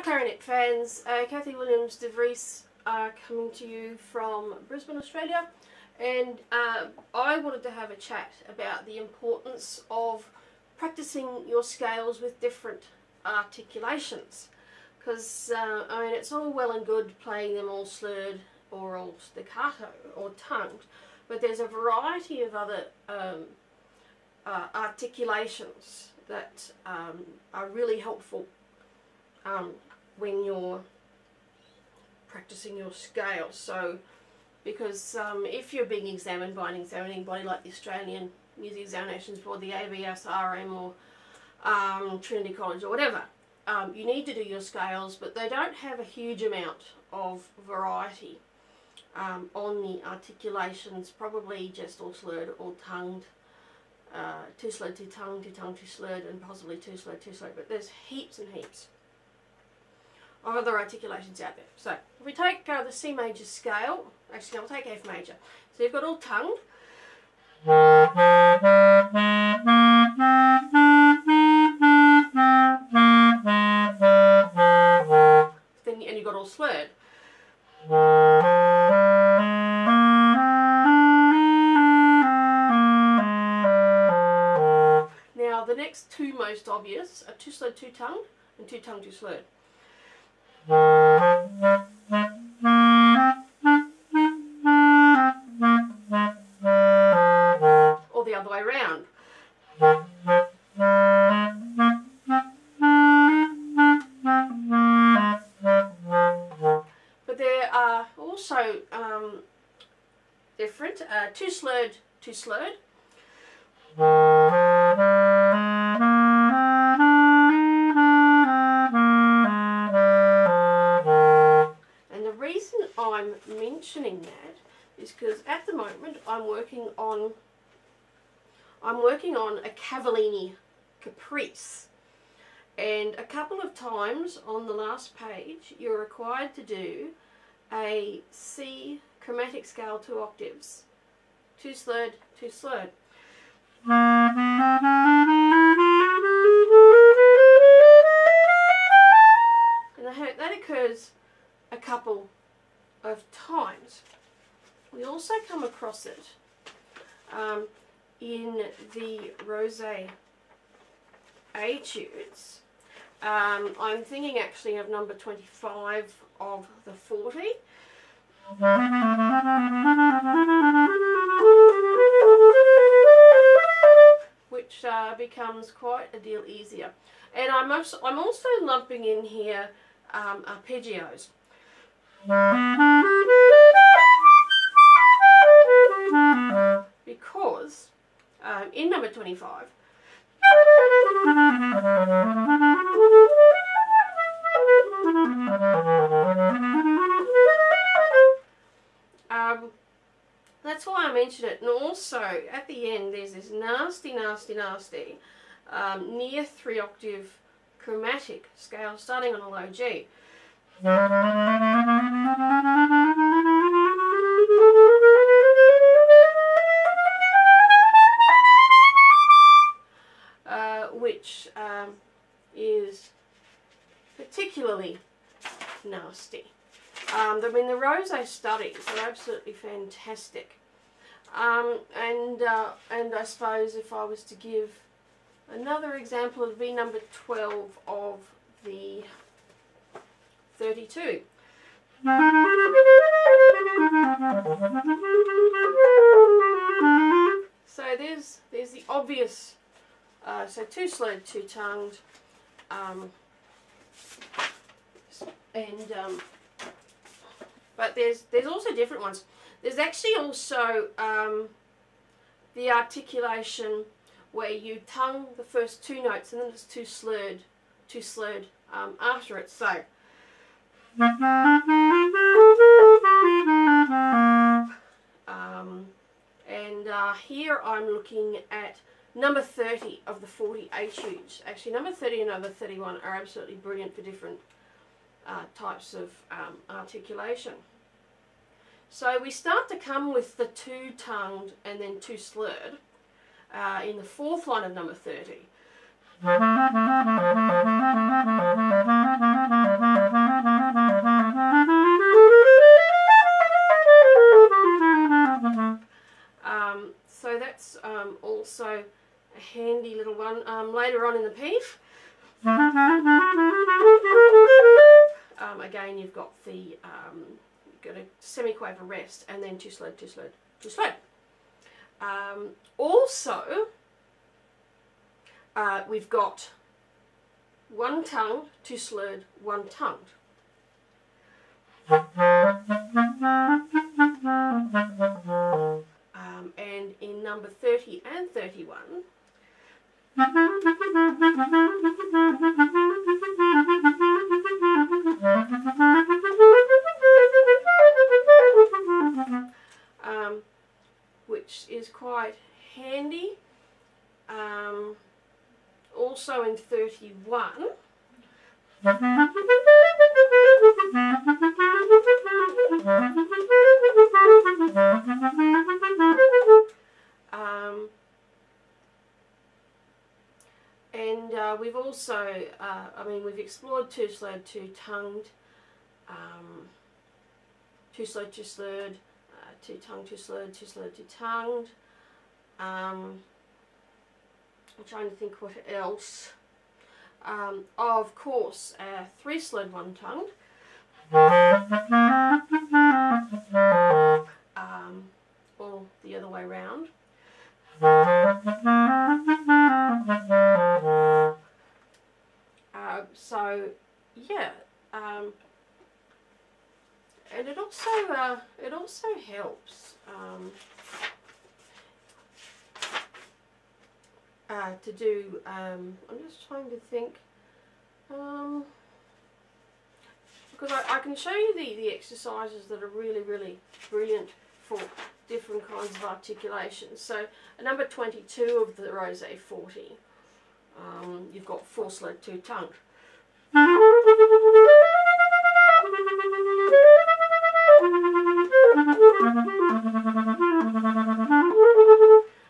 clarinet fans, Kathy Williams-Devries coming to you from Brisbane, Australia, and I wanted to have a chat about the importance of practicing your scales with different articulations, because I mean, it's all well and good playing them all slurred or all staccato or tongued, but there's a variety of other articulations that are really helpful when you're practicing your scales. So, because if you're being examined by an examining body like the Australian Music Examinations Board, the ABS, RM, or Trinity College or whatever, you need to do your scales, but they don't have a huge amount of variety on the articulations, probably just all slurred, all tongued, two slurred, two tongued, two tongued, two slurred, and possibly two slurred, two slurred, but there's heaps and heaps of other articulations out there. So if we take the C major scale, actually I'll take F major. So you've got all tongued. And you've got all slurred. Now the next two most obvious are two slurred, two tongued, and two tongued, two slurred. Or the other way around. But there are also different, two slurred, two slurred. And the reason I'm mentioning that is because at the moment I'm working on a Cavallini Caprice, and a couple of times on the last page you're required to do a C chromatic scale 2 octaves, two slurred, two slurred. And that occurs a couple of times. We also come across it in the Rosé etudes. I'm thinking actually of number 25 of the 40. Which becomes quite a deal easier. And I'm also lumping in here arpeggios. Because in number 25, that's why I mentioned it. And also at the end there's this nasty near 3 octave chromatic scale starting on a low G. Which is particularly nasty. I mean, the Rosé studies are absolutely fantastic. And I suppose if I was to give another example, it would be number 12 of the 32. So there's the obvious, so two slurred, two tongued, but there's also different ones. There's actually also the articulation where you tongue the first two notes and then it's two slurred after it. So here I'm looking at number 30 of the 40 etudes. Actually, number 30 and number 31 are absolutely brilliant for different types of articulation. So we start to come with the two tongued and then two slurred in the fourth line of number 30. a handy little one later on in the piece. Again, you've got the got a semi-quaver rest, and then two slurred, two slurred, two slurred. Also, we've got one tongued, two slurred, one tongued. And in number 30 and 31, which is quite handy. Also in 31, and we've also, I mean, we've explored two slurred, two tongued, two slurred, two slurred, two tongued, two slurred, two slurred, two tongued. I'm trying to think what else. Of course, three slurred, one tongued. Or the other way round. So yeah, and it also helps to do. I'm just trying to think, because I can show you the exercises that are really brilliant for different kinds of articulations. So number 22 of the Rosé 40, you've got four slurred, two tongued.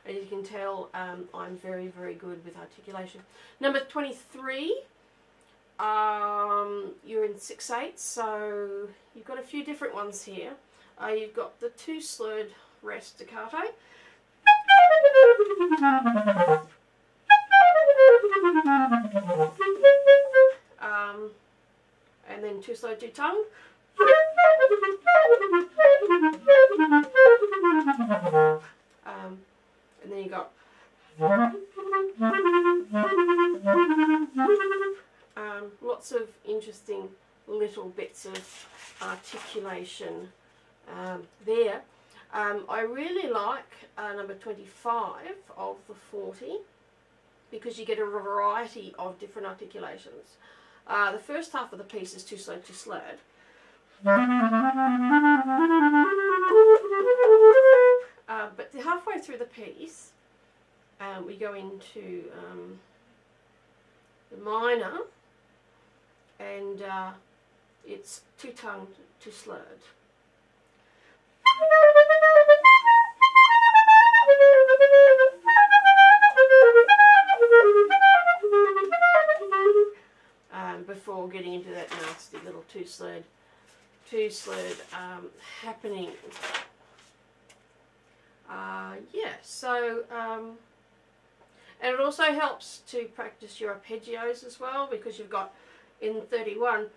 As you can tell, I'm very good with articulation. Number 23, you're in 6/8, so you've got a few different ones here. You've got the two slurred rest staccato, and then two slurred, two tongued, and then you got lots of interesting little bits of articulation there. I really like number 25 of the 40 because you get a variety of different articulations. The first half of the piece is two slurred, two slurred. But halfway through the piece, we go into the minor, and it's two tongued, two slurred. Before getting into that nasty little two slurred happening. Yeah, so and it also helps to practice your arpeggios as well, because you've got in 31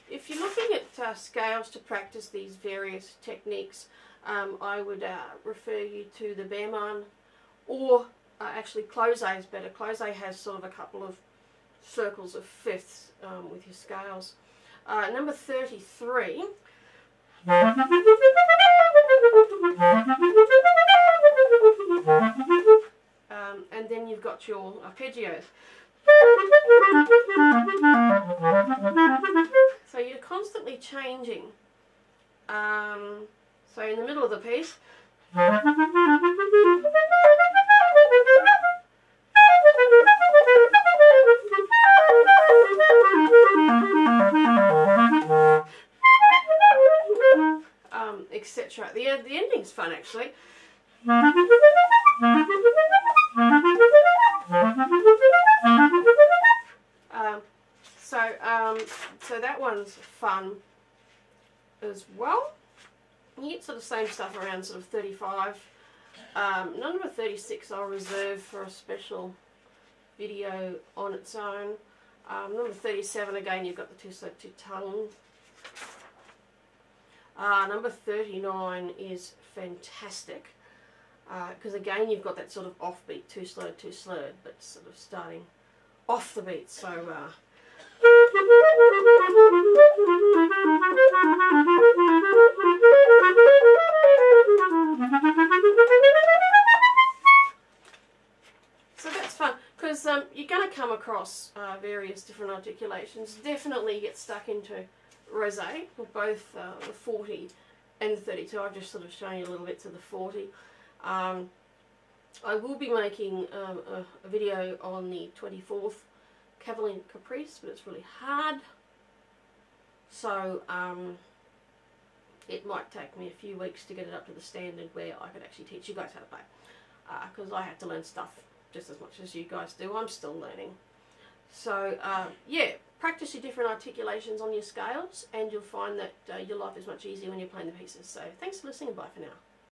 if you're looking at scales to practice these various techniques, I would refer you to the Behrman, or actually Closé is better. Closé has sort of a couple of circles of fifths with your scales. Number 33. And then you've got your arpeggios. So you're constantly changing. So in the middle of the piece, etc. The ending's fun actually. so that one's fun as well. You get sort of same stuff around sort of 35. Number 36 I'll reserve for a special video on its own. Number 37, again, you've got the two-slurred, two-tongue. Number 39 is fantastic, because again you've got that sort of offbeat, two-slurred, two-slurred, but sort of starting off the beat. So so that's fun, because you're going to come across various different articulations. Definitely get stuck into rosé, with both the 40 and the 32. I've just sort of shown you a little bits of the 40. I will be making a video on the 24th Cavalier Caprice, but it's really hard, so it might take me a few weeks to get it up to the standard where I could actually teach you guys how to play, because I have to learn stuff just as much as you guys do. I'm still learning. So yeah, practice your different articulations on your scales, and you'll find that your life is much easier when you're playing the pieces. So thanks for listening, and bye for now.